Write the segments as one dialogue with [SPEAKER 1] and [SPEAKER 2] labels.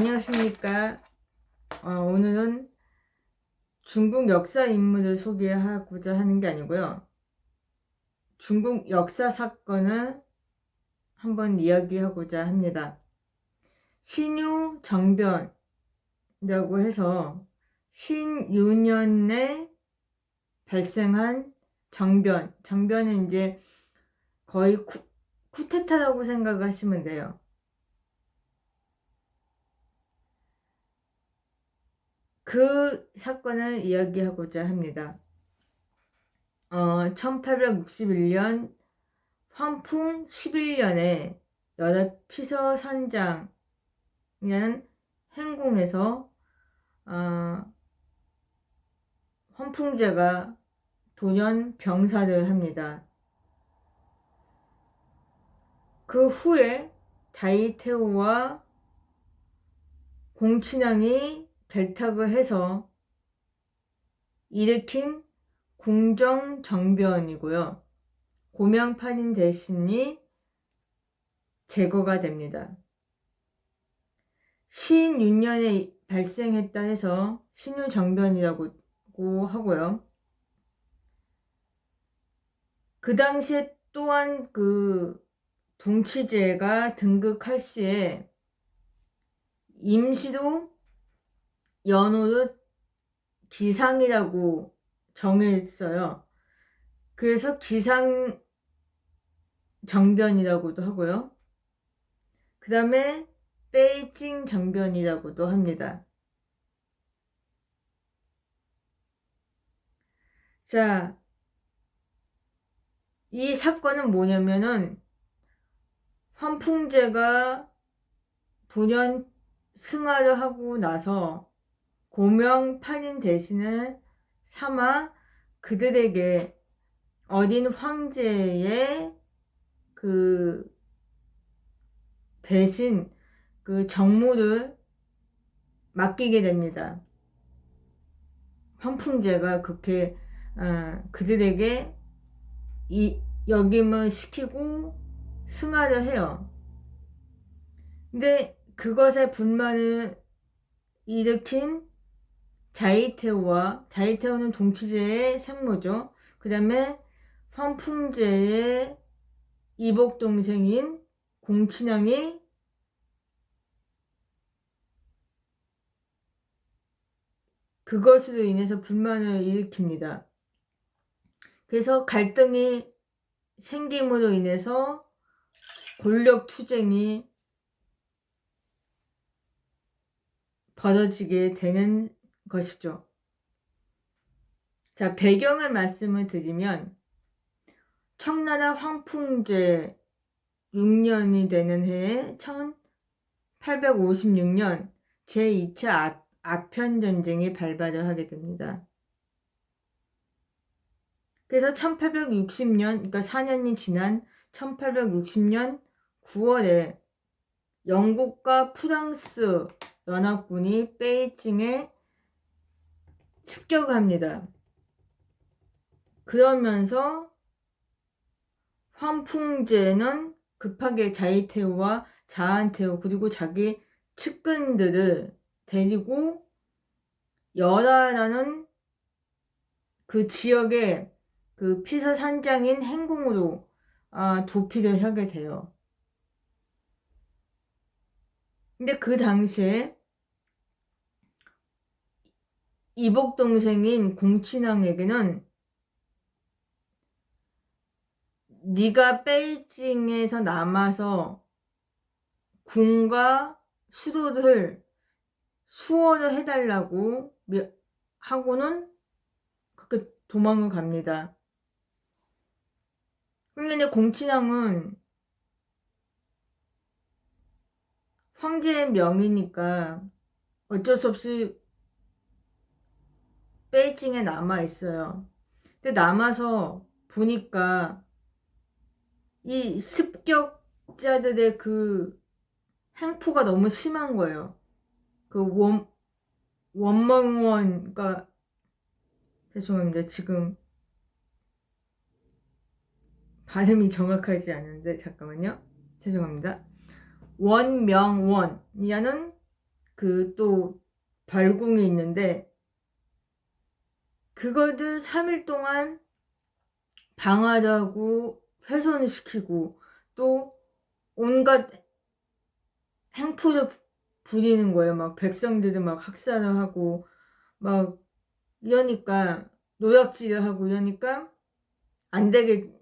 [SPEAKER 1] 안녕하십니까. 오늘은 중국 역사 인물을 소개하고자 하는 게 아니고요. 중국 역사 사건을 한번 이야기하고자 합니다. 신유 정변이라고 해서 신유년에 발생한 정변은 이제 거의 쿠데타라고 생각하시면 돼요. 그 사건을 이야기하고자 합니다. 1861년 황풍 11년에 여러 피서산장이라는 행궁에서 황풍제가 돌연 병사를 합니다. 그 후에 다이태우와 공친왕이 결탁을 해서 일으킨 궁정정변이고요. 고명판인 대신이 제거가 됩니다. 신윤년에 발생했다 해서 신유정변이라고 하고요. 그 당시에 또한 그 동치제가 등극할 시에 임시로 연호를 기상이라고 정했어요. 그래서 기상정변이라고도 하고요. 그 다음에 베이징 정변이라고도 합니다. 자, 이 사건은 뭐냐면은 황풍제가 돌연 승하를 하고 나서 고명판인 대신을 삼아 그들에게 어린 황제의 그 대신 그 정무를 맡기게 됩니다. 황풍제가 그렇게 그들에게 역임을 시키고 승하를 해요. 근데 그것에 불만을 일으킨 자이태우는 동치제의 생모죠. 그 다음에 황풍제의 이복 동생인 공친왕이 그것으로 인해서 불만을 일으킵니다. 그래서 갈등이 생김으로 인해서 권력 투쟁이 벌어지게 되는 것이죠. 자, 배경을 말씀을 드리면 청나라 황풍제 6년이 되는 해에 1856년 제2차 아편전쟁이 발발을 하게 됩니다. 그래서 1860년, 그러니까 4년이 지난 1860년 9월에 영국과 프랑스 연합군이 베이징에 습격합니다. 그러면서 황풍제는 급하게 자이태우와 자한태우 그리고 자기 측근들을 데리고 열하라는 그 지역의 그 피서산장인 행궁으로 도피를 하게 돼요. 근데 그 당시에 이복 동생인 공친왕에게는 네가 베이징에서 남아서 궁과 수도를 수호를 해달라고 하고는 그렇게 도망을 갑니다. 근데 공친왕은 황제의 명이니까 어쩔 수 없이 베이징에 남아 있어요. 근데 남아서 보니까 이 습격자들의 그 행포가 너무 심한 거예요. 그 원망원, 그러니까 죄송합니다. 지금 발음이 정확하지 않은데 잠깐만요. 죄송합니다. 원명원이라는 그 또 발궁이 있는데 그거를 3일 동안 방화하고 훼손을 시키고 또 온갖 행포를 부리는 거예요. 막 백성들을 막 학살을 하고 막 이러니까 노략질을 하고 이러니까 안 되겠는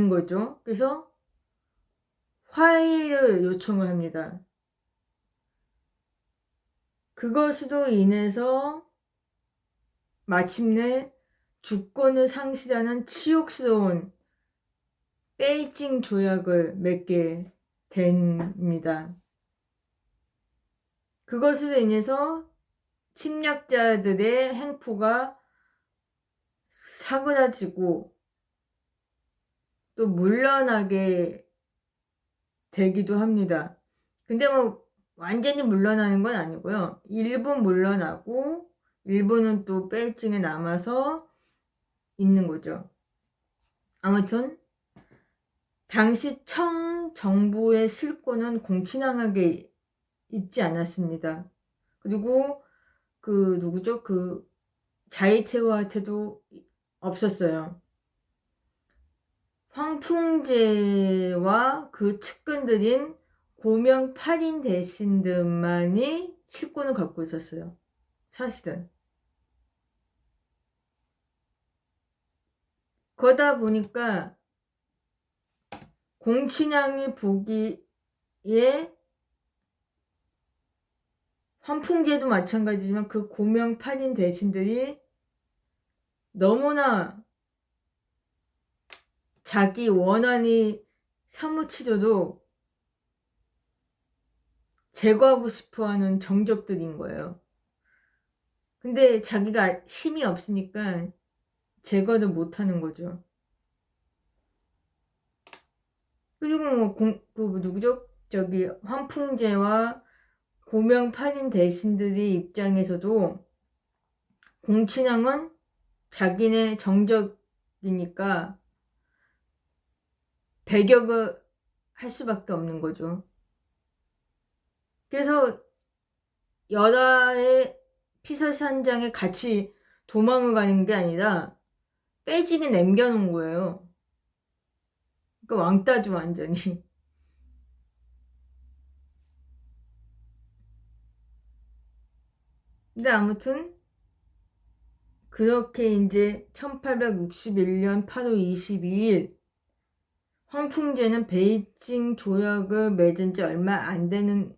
[SPEAKER 1] 거죠. 그래서 화해를 요청을 합니다. 그것으로 인해서 마침내 주권을 상실하는 치욕스러운 베이징 조약을 맺게 됩니다. 그것으로 인해서 침략자들의 행포가 사그라지고 또 물러나게 되기도 합니다. 근데 뭐 완전히 물러나는 건 아니고요. 일부 물러나고 일부는 또 베이징에 남아서 있는 거죠. 아무튼 당시 청 정부의 실권은 공신황하게 있지 않았습니다. 그리고 그 누구죠? 그 자이테오한테도 없었어요. 황풍제와 그 측근들인 고명 8인 대신들만이 실권을 갖고 있었어요. 사실은. 그러다 보니까 공친왕이 보기에 황풍제도 마찬가지지만 그 고명 8인 대신들이 너무나 자기 원한이 사무치도록 제거하고 싶어하는 정적들인 거예요. 근데 자기가 힘이 없으니까 제거를 못하는 거죠. 그리고 뭐 그 누구죠? 저기 황풍제와 고명 8인 대신들의 입장에서도 공친왕은 자기네 정적이니까 배격을 할 수밖에 없는 거죠. 그래서 여자의 피서시 현장에 같이 도망을 가는 게 아니라 빼지게 남겨놓은 거예요. 그러니까 왕따죠 완전히. 근데 아무튼 그렇게 이제 1861년 8월 22일 황풍제는 베이징 조약을 맺은 지 얼마 안 되는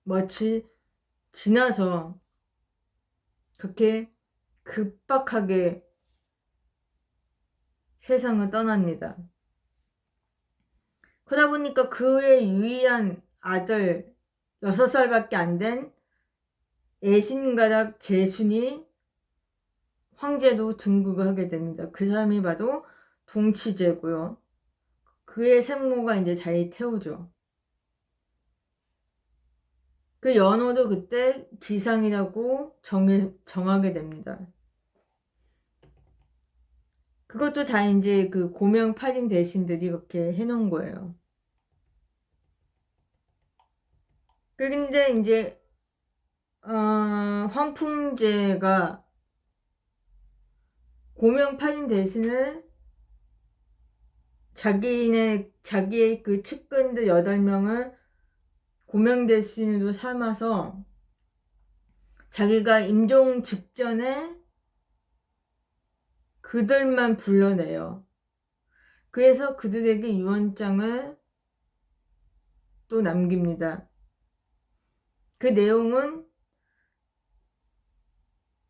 [SPEAKER 1] 며칠 지나서 그렇게 급박하게 세상을 떠납니다. 그러다 보니까 그의 유일한 아들 6살밖에 안 된 애신가락 제순이 황제도 등극을 하게 됩니다. 그 사람이 바로 동치제고요. 그의 생모가 이제 자이태우죠. 그 연호도 그때 기상이라고 정하게 됩니다. 그것도 다 이제 그 고명 8인 대신들이 그렇게 해놓은 거예요. 근데 이제 황풍제가 고명 8인 대신을 자기의 그 측근들 8명을 고명 대신으로 삼아서 자기가 임종 직전에 그들만 불러내요. 그래서 그들에게 유언장을 또 남깁니다. 그 내용은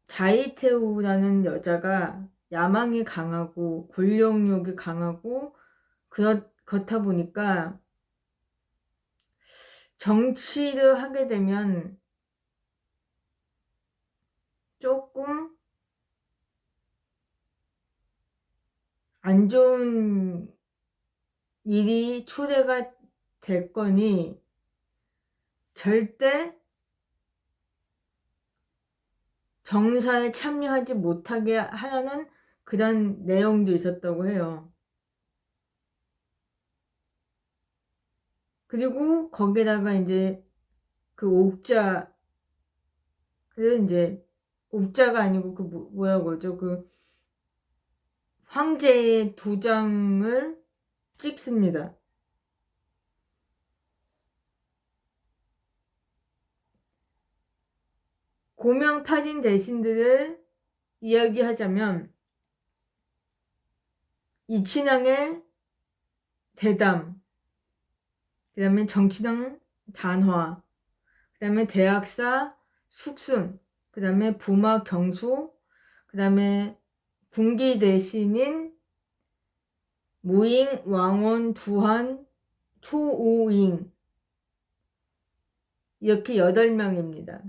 [SPEAKER 1] 자이테우라는 여자가 야망이 강하고 권력욕이 강하고 그렇다 보니까 정치를 하게 되면 조금 안 좋은 일이 초래가 될 거니 절대 정사에 참여하지 못하게 하라는 그런 내용도 있었다고 해요. 그리고 거기다가 이제 그 옥자를 이제 옥자가 아니고 그 뭐라고 그러죠? 그 황제의 도장을 찍습니다. 고명팔인 대신들을 이야기하자면 이친왕의 대담, 그 다음에 정친왕 단화, 그 다음에 대학사 숙순, 그 다음에 부마 경수, 그 다음에 군기 대신인 무잉, 왕원, 두한, 초우잉 이렇게 8명입니다.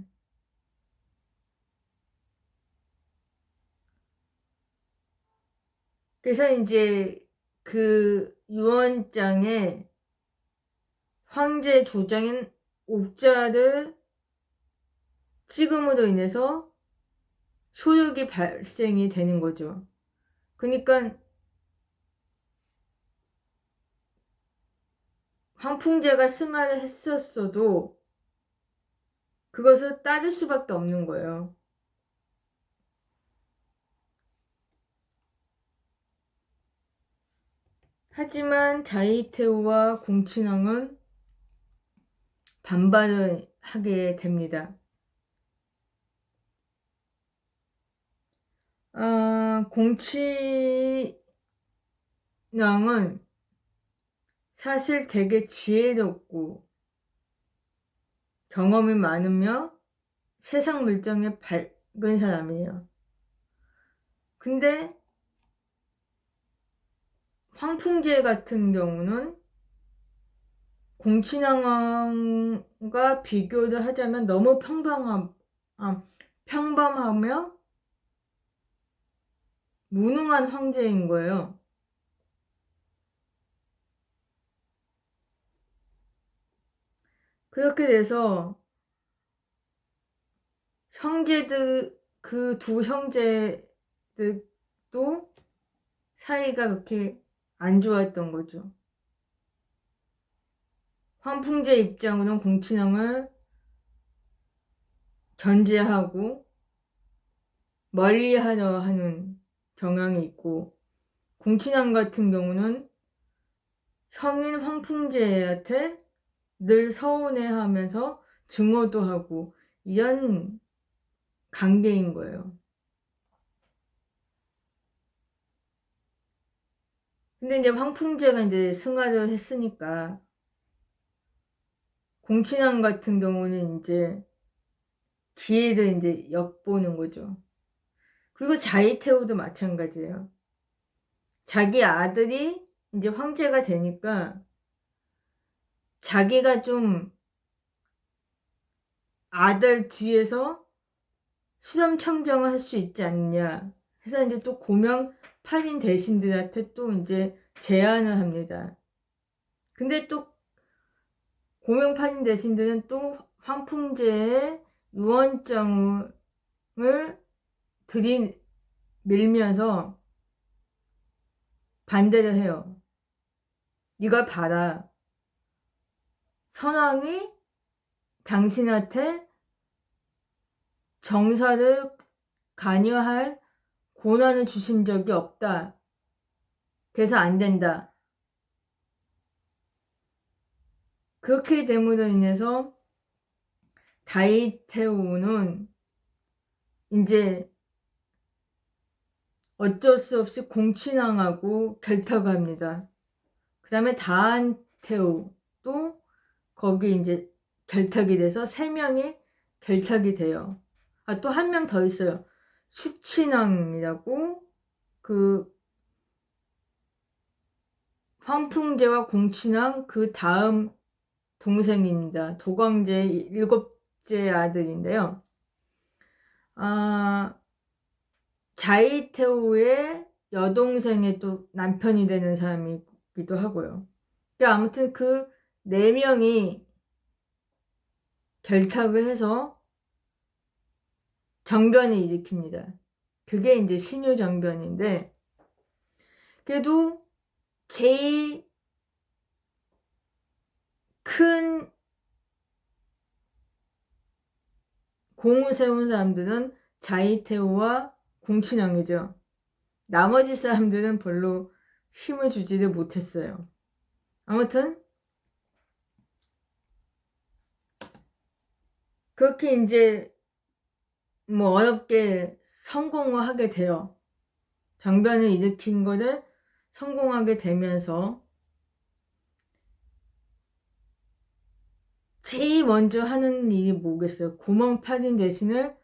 [SPEAKER 1] 그래서 이제 그 유언장에 황제 조장인 옥자를 찍음으로 인해서 효력이 발생이 되는 거죠. 그러니까 황풍제가 승하를 했었어도 그것을 따를 수밖에 없는 거예요. 하지만 자이테오와 공친왕은 반발을 하게 됩니다. 공친왕은 사실 되게 지혜롭고 경험이 많으며 세상 물정에 밝은 사람이에요. 근데 황풍제 같은 경우는 공친왕과 비교를 하자면 너무 평범하며 무능한 황제인 거예요. 그렇게 돼서 형제들, 그 두 형제들도 사이가 그렇게 안 좋았던 거죠. 황풍제 입장으로는 공친왕을 견제하고 멀리하려 하는 경향이 있고, 공친왕 같은 경우는 형인 황풍제한테 늘 서운해하면서 증오도 하고 이런 관계인 거예요. 근데 이제 황풍제가 이제 승하를 했으니까 공친왕 같은 경우는 이제 기회를 이제 엿보는 거죠. 그리고 자이테오도 마찬가지예요. 자기 아들이 이제 황제가 되니까 자기가 좀 아들 뒤에서 수렴청정을 할 수 있지 않냐 해서 이제 또 고명 8인 대신들한테 또 이제 제안을 합니다. 근데 또 고명 8인 대신들은 또 황풍제의 유언장을 들이밀면서 반대를 해요. 이걸 봐라. 선왕이 당신한테 정사를 관여할 권한을 주신 적이 없다. 그래서 안 된다. 그렇게 됨으로 인해서 다이테오는 이제 어쩔 수 없이 공친왕하고 결탁합니다. 그 다음에 다한테오도 거기 이제 결탁이 돼서 3명이 결탁이 돼요. 또 한 명 더 있어요. 숙친왕이라고 그 황풍제와 공친왕 그 다음 동생입니다. 도광제의 7째 아들인데요. 자이테오의 여동생의 또 남편이 되는 사람이기도 하고요. 그러니까 아무튼 그 4명이 결탁을 해서 정변을 일으킵니다. 그게 이제 신유정변인데, 그래도 제일 큰 공을 세운 사람들은 자이테오와 공친왕이죠. 나머지 사람들은 별로 힘을 주지를 못했어요. 아무튼 그렇게 이제 뭐 어렵게 성공을 하게 돼요. 정변을 일으킨 거를 성공하게 되면서 제일 먼저 하는 일이 뭐겠어요? 고몽파린 대신을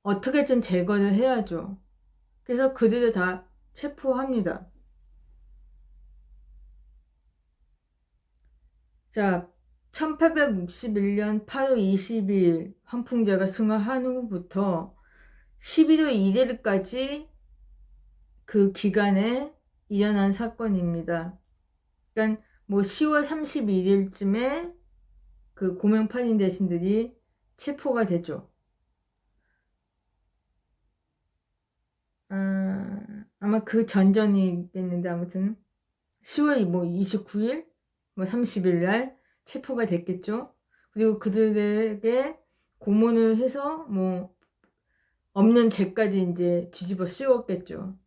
[SPEAKER 1] 어떻게든 제거를 해야죠. 그래서 그들을 다 체포합니다. 자, 1861년 8월 22일 환풍제가 승하한 후부터 11월 1일까지 그 기간에 일어난 사건입니다. 그러니까 뭐 10월 31일쯤에 그 고명파인 대신들이 체포가 되죠. 아마 그 전전이겠는데 아무튼 10월 뭐 29일 뭐 30일 날 체포가 됐겠죠. 그리고 그들에게 고문을 해서 뭐 없는 죄까지 이제 뒤집어 씌웠겠죠.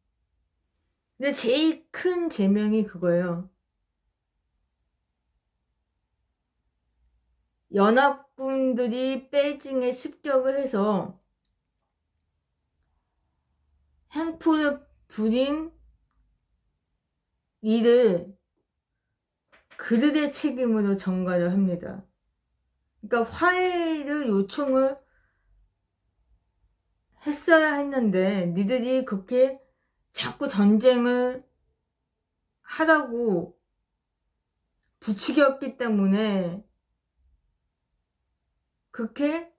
[SPEAKER 1] 근데 제일 큰 제명이 그거예요. 연합군들이 베이징에 습격을 해서 행포를 부린 일을 그들의 책임으로 전가를 합니다. 그러니까 화해를 요청을 했어야 했는데 니들이 그렇게 자꾸 전쟁을 하라고 부추겼기 때문에 그렇게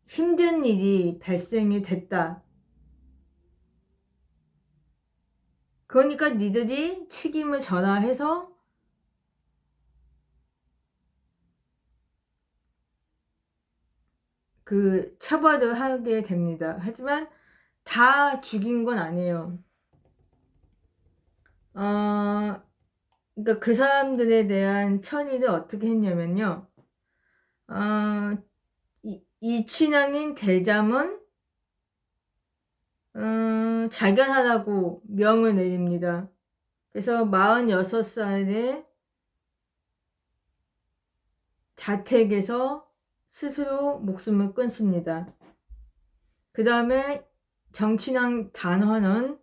[SPEAKER 1] 힘든 일이 발생이 됐다. 그러니까 니들이 책임을 져라 해서 그 처벌을 하게 됩니다. 하지만 다 죽인 건 아니에요. 그러니까 그 사람들에 대한 처리를 어떻게 했냐면요. 이 친왕인 대잠은 자결하라고 명을 내립니다. 그래서 46살에 자택에서 스스로 목숨을 끊습니다. 그 다음에 정친왕 단화는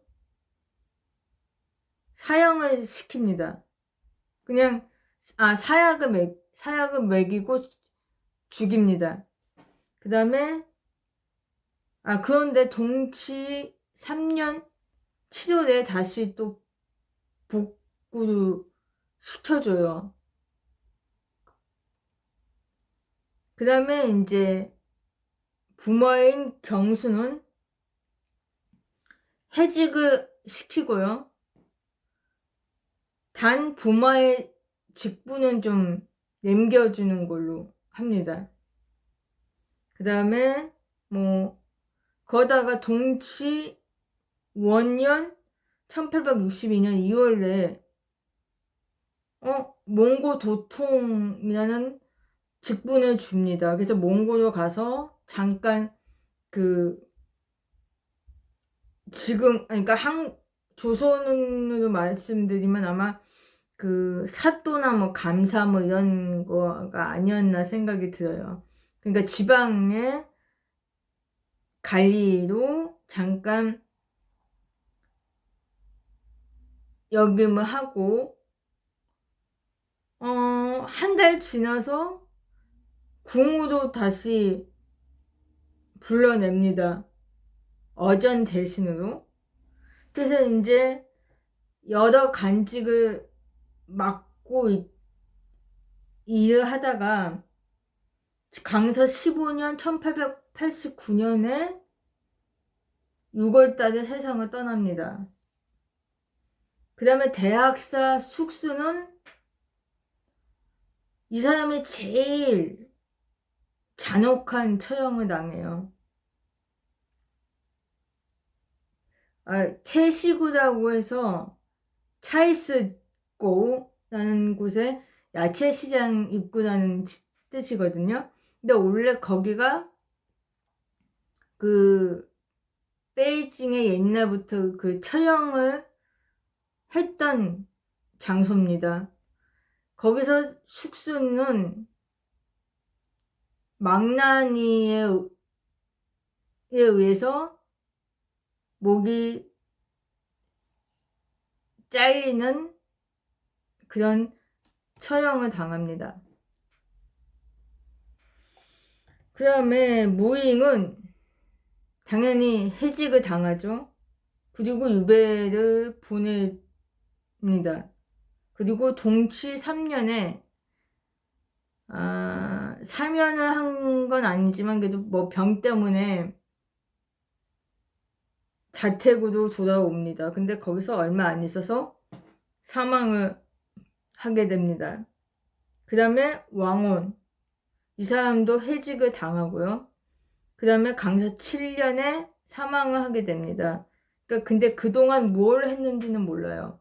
[SPEAKER 1] 사형을 시킵니다. 그냥 사약을 먹이고 죽입니다. 그 다음에 그런데 동치 3년 7월에 다시 또 복구를 시켜줘요. 그 다음에 이제 부모인 경수는 해직을 시키고요. 단 부모의 직분은 좀 남겨주는 걸로 합니다. 그 다음에 뭐 거다가 동치 원년 1862년 2월에 몽고 도통이라는 직분을 줍니다. 그래서 몽고로 가서 잠깐 지금 그러니까 조선으로 말씀드리면 아마 그 사또나 뭐 감사 뭐 이런 거가 아니었나 생각이 들어요. 그러니까 지방의 관리로 잠깐 역임을 하고 한 달 지나서 궁으로 다시 불러냅니다. 어전 대신으로. 그래서 이제 여러 간직을 맡고 일을 하다가 강서 15년 1889년에 6월달에 세상을 떠납니다. 그 다음에 대학사 숙수는 이 사람이 제일 잔혹한 처형을 당해요. 채시구라고 해서 차이스고라는 곳에 야채시장 입구라는 뜻이거든요. 근데 원래 거기가 그 베이징에 옛날부터 그 처형을 했던 장소입니다. 거기서 숙수는 망나니에 의해서 목이 잘리는 그런 처형을 당합니다. 그 다음에 무잉은 당연히 해직을 당하죠. 그리고 유배를 보냅니다. 그리고 동치 3년에 사면을 한 건 아니지만 그래도 뭐 병 때문에 자택으로 돌아옵니다. 근데 거기서 얼마 안 있어서 사망을 하게 됩니다. 그 다음에 왕온, 이 사람도 해직을 당하고요. 그 다음에 강서 7년에 사망을 하게 됩니다. 그러니까 근데 그동안 뭘 했는지는 몰라요.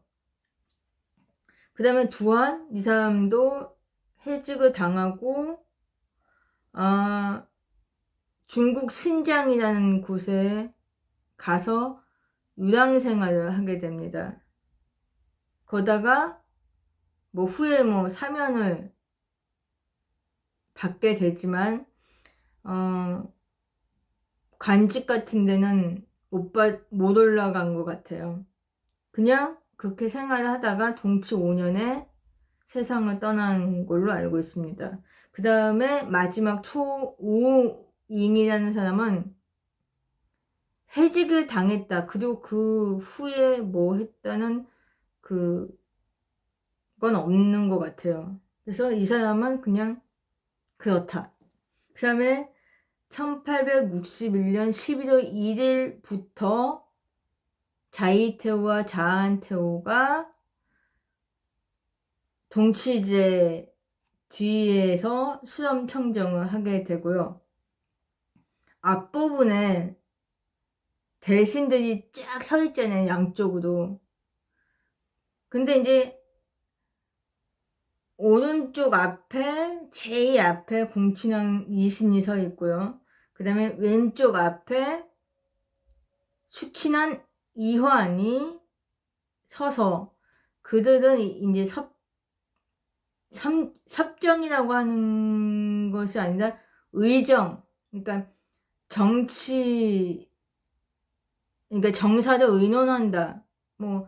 [SPEAKER 1] 그 다음에 두한, 이 사람도 해직을 당하고 중국 신장이라는 곳에 가서 유랑 생활을 하게 됩니다. 거다가 뭐 후에 뭐 사면을 받게 되지만 관직 같은 데는 못 올라간 것 같아요. 그냥 그렇게 생활을 하다가 동치 5년에 세상을 떠난 걸로 알고 있습니다. 그 다음에 마지막 초우잉이라는 사람은 해직을 당했다. 그리고 그 후에 뭐 했다는 그건 없는 것 같아요. 그래서 이 사람은 그냥 그렇다. 그 다음에 1861년 11월 1일부터 자이테오와 자한테오가 동치제 뒤에서 수렴 청정을 하게 되고요. 앞부분에 대신들이 쫙 서 있잖아요, 양쪽으로. 근데 이제 오른쪽 앞에 제일 앞에 공친왕 이신이 서 있고요. 그 다음에 왼쪽 앞에 수친한 이화안이 서서 그들은 이제 섭정이라고 하는 것이 아니라 의정, 그러니까 그러니까 정사를 의논한다. 뭐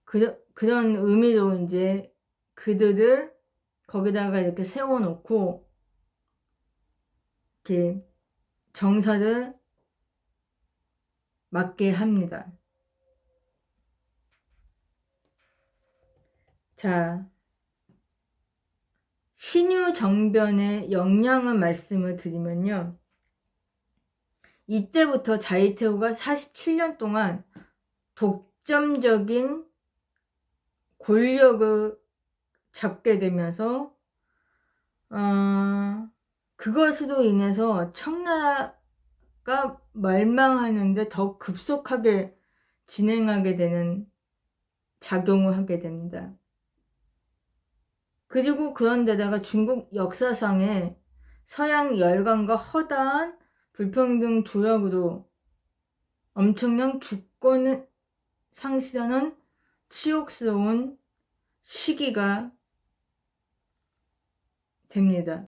[SPEAKER 1] 그런 의미로 이제 그들을 거기다가 이렇게 세워놓고 이렇게 정사를 맡게 합니다. 자, 신유정변의 영향을 말씀을 드리면요. 이때부터 자이테오가 47년 동안 독점적인 권력을 잡게 되면서 그것으로 인해서 청나라가 멸망하는데 더 급속하게 진행하게 되는 작용을 하게 됩니다. 그리고 그런데다가 중국 역사상에 서양 열강과 허다한 불평등 조약으로 엄청난 주권을 상실하는 치욕스러운 시기가 됩니다.